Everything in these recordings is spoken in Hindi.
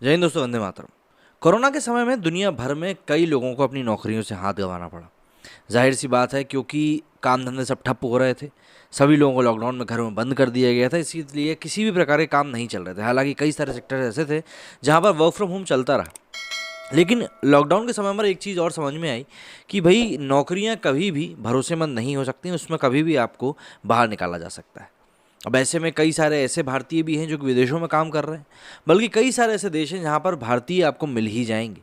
जय हिंद दोस्तों, वंदे मातरम। कोरोना के समय में दुनिया भर में कई लोगों को अपनी नौकरियों से हाथ गंवाना पड़ा। जाहिर सी बात है, क्योंकि काम धंधे सब ठप हो रहे थे। सभी लोगों को लॉकडाउन में घरों में बंद कर दिया गया था, इसीलिए किसी भी प्रकार के काम नहीं चल रहे थे। हालांकि कई सारे सेक्टर ऐसे थे जहां पर वर्क फ्रॉम होम चलता रहा। लेकिन लॉकडाउन के समय पर एक चीज़ और समझ में आई कि भाई नौकरियां कभी भी भरोसेमंद नहीं हो सकती, उसमें कभी भी आपको बाहर निकाला जा सकता है। अब ऐसे में कई सारे ऐसे भारतीय भी हैं जो कि विदेशों में काम कर रहे हैं, बल्कि कई सारे ऐसे देश हैं जहां पर भारतीय आपको मिल ही जाएंगे।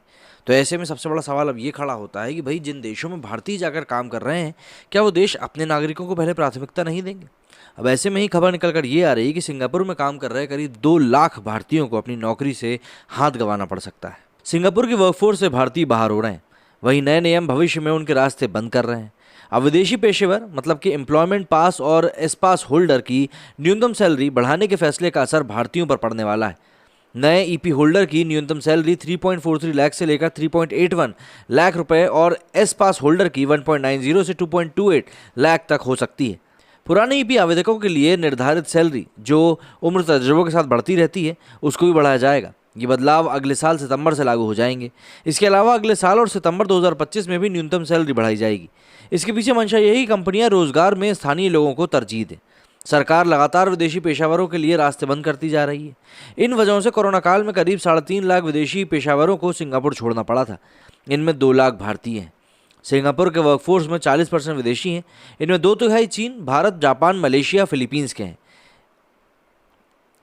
तो ऐसे में सबसे बड़ा सवाल अब ये खड़ा होता है कि भाई जिन देशों में भारतीय जाकर काम कर रहे हैं, क्या वो देश अपने नागरिकों को पहले प्राथमिकता नहीं देंगे? अब ऐसे में ही खबर निकल कर ये आ रही है कि सिंगापुर में काम कर रहे करीब 2 लाख भारतीयों को अपनी नौकरी से हाथ गंवाना पड़ सकता है। सिंगापुर की वर्कफोर्स से भारतीय बाहर हो रहे हैं, वहीं नए नियम भविष्य में उनके रास्ते बंद कर रहे हैं। अब विदेशी पेशेवर मतलब कि एम्प्लॉयमेंट पास और एस पास होल्डर की न्यूनतम सैलरी बढ़ाने के फैसले का असर भारतीयों पर पड़ने वाला है। नए ईपी होल्डर की न्यूनतम सैलरी 3.43 लाख से लेकर 3.81 लाख रुपए और एस पास होल्डर की 1.90 से 2.28 लाख तक हो सकती है। पुराने ईपी आवेदकों के लिए निर्धारित सैलरी, जो उम्र तजुर्बों के साथ बढ़ती रहती है, उसको भी बढ़ाया जाएगा। ये बदलाव अगले साल सितंबर से लागू हो जाएंगे। इसके अलावा अगले साल और सितंबर 2025 में भी न्यूनतम सैलरी बढ़ाई जाएगी। इसके पीछे मंशा यही कंपनियां रोजगार में स्थानीय लोगों को तरजीह दें। सरकार लगातार विदेशी पेशावरों के लिए रास्ते बंद करती जा रही है। इन वजहों से कोरोना काल में करीब 3.5 लाख विदेशी पेशावरों को सिंगापुर छोड़ना पड़ा था। इनमें 2 लाख भारतीय हैं। सिंगापुर के वर्कफोर्स में 40% विदेशी हैं। इनमें 2/3 चीन, भारत, जापान, मलेशिया, फिलीपींस के हैं।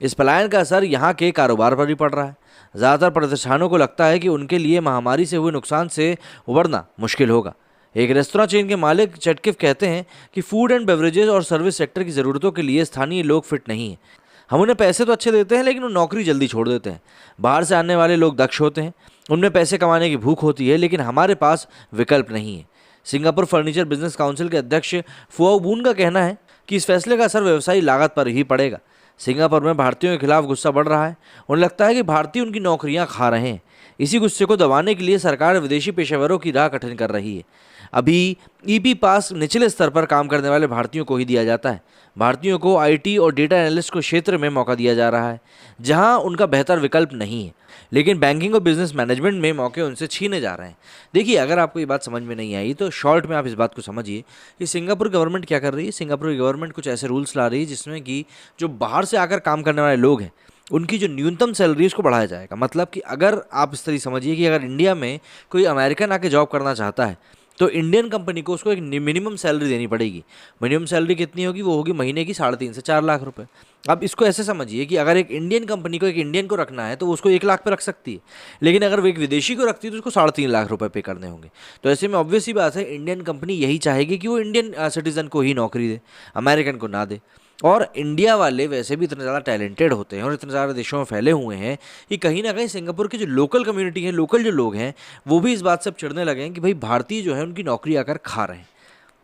इस पलायन का असर यहाँ के कारोबार पर भी पड़ रहा है। ज़्यादातर प्रतिष्ठानों को लगता है कि उनके लिए महामारी से हुए नुकसान से उबरना मुश्किल होगा। एक रेस्तरां चेन के मालिक चटकिफ कहते हैं कि फूड एंड बेवरेजेस और सर्विस सेक्टर की ज़रूरतों के लिए स्थानीय लोग फिट नहीं हैं। हम उन्हें पैसे तो अच्छे देते हैं, लेकिन वो नौकरी जल्दी छोड़ देते हैं। बाहर से आने वाले लोग दक्ष होते हैं, उनमें पैसे कमाने की भूख होती है, लेकिन हमारे पास विकल्प नहीं है। सिंगापुर फर्नीचर बिजनेस काउंसिल के अध्यक्ष फुआओ बून का कहना है कि इस फैसले का असर व्यवसायी लागत पर ही पड़ेगा। सिंगापुर में भारतीयों के खिलाफ गुस्सा बढ़ रहा है। उन्हें लगता है कि भारतीय उनकी नौकरियां खा रहे हैं। इसी गुस्से को दबाने के लिए सरकार विदेशी पेशेवरों की राह कठिन कर रही है। अभी ईपी पास निचले स्तर पर काम करने वाले भारतीयों को ही दिया जाता है। भारतीयों को आईटी और डेटा एनालिस्ट को क्षेत्र में मौका दिया जा रहा है जहां उनका बेहतर विकल्प नहीं है, लेकिन बैंकिंग और बिजनेस मैनेजमेंट में मौके उनसे छीने जा रहे हैं। देखिए, अगर आपको ये बात समझ में नहीं आई तो शॉर्ट में आप इस बात को समझिए कि सिंगापुर गवर्नमेंट क्या कर रही है। सिंगापुर गवर्नमेंट कुछ ऐसे रूल्स ला रही है जिसमें कि जो बाहर से आकर काम करने वाले लोग हैं, उनकी जो न्यूनतम सैलरी उसको बढ़ाया जाएगा। मतलब कि अगर आप इस तरह समझिए कि अगर इंडिया में कोई अमेरिकन आके जॉब करना चाहता है तो इंडियन कंपनी को उसको एक मिनिमम सैलरी देनी पड़ेगी। मिनिमम सैलरी कितनी होगी? वो होगी महीने की 3.5 से 4 लाख रुपए। अब इसको ऐसे समझिए कि अगर एक इंडियन कंपनी को एक इंडियन को रखना है तो वो उसको 1 लाख पे रख सकती है, लेकिन अगर वो एक विदेशी को रखती है तो उसको 3.5 लाख रुपए पे करने होंगे। तो ऐसे में ऑब्वियस सी बात है, इंडियन कंपनी यही चाहेगी कि वो इंडियन सिटीजन को ही नौकरी दे, अमेरिकन को ना दे। और इंडिया वाले वैसे भी इतने ज़्यादा टैलेंटेड होते हैं और इतने ज़्यादा देशों में फैले हुए हैं कि कहीं ना कहीं सिंगापुर की जो लोकल कम्युनिटी है, लोकल जो लोग हैं, वो भी इस बात से अब चिढ़ने लगे हैं कि भाई भारतीय जो है उनकी नौकरी आकर खा रहे हैं।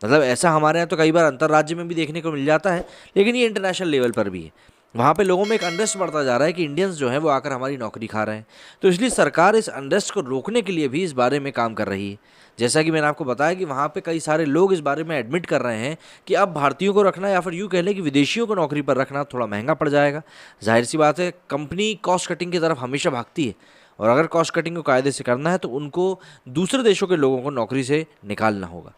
मतलब ऐसा हमारे यहाँ तो कई बार अंतर्राज्य में भी देखने को मिल जाता है, लेकिन ये इंटरनेशनल लेवल पर भी है। वहाँ पे लोगों में एक अनरेस्ट बढ़ता जा रहा है कि इंडियंस जो हैं वो आकर हमारी नौकरी खा रहे हैं। तो इसलिए सरकार इस अनरेस्ट को रोकने के लिए भी इस बारे में काम कर रही है। जैसा कि मैंने आपको बताया कि वहाँ पे कई सारे लोग इस बारे में एडमिट कर रहे हैं कि अब भारतीयों को रखना या फिर यूँ कह लें कि विदेशियों को नौकरी पर रखना थोड़ा महंगा पड़ जाएगा। जाहिर सी बात है, कंपनी कॉस्ट कटिंग की तरफ हमेशा भागती है, और अगर कॉस्ट कटिंग को कायदे से करना है तो उनको दूसरे देशों के लोगों को नौकरी से निकालना होगा।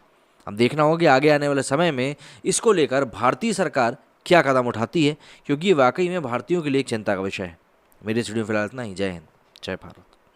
अब देखना होगा कि आगे आने वाले समय में इसको लेकर भारतीय सरकार क्या कदम उठाती है, क्योंकि ये वाकई में भारतीयों के लिए एक चिंता का विषय है। मेरे स्टूडियो फिलहाल इतना ही। जय हिंद, जय भारत।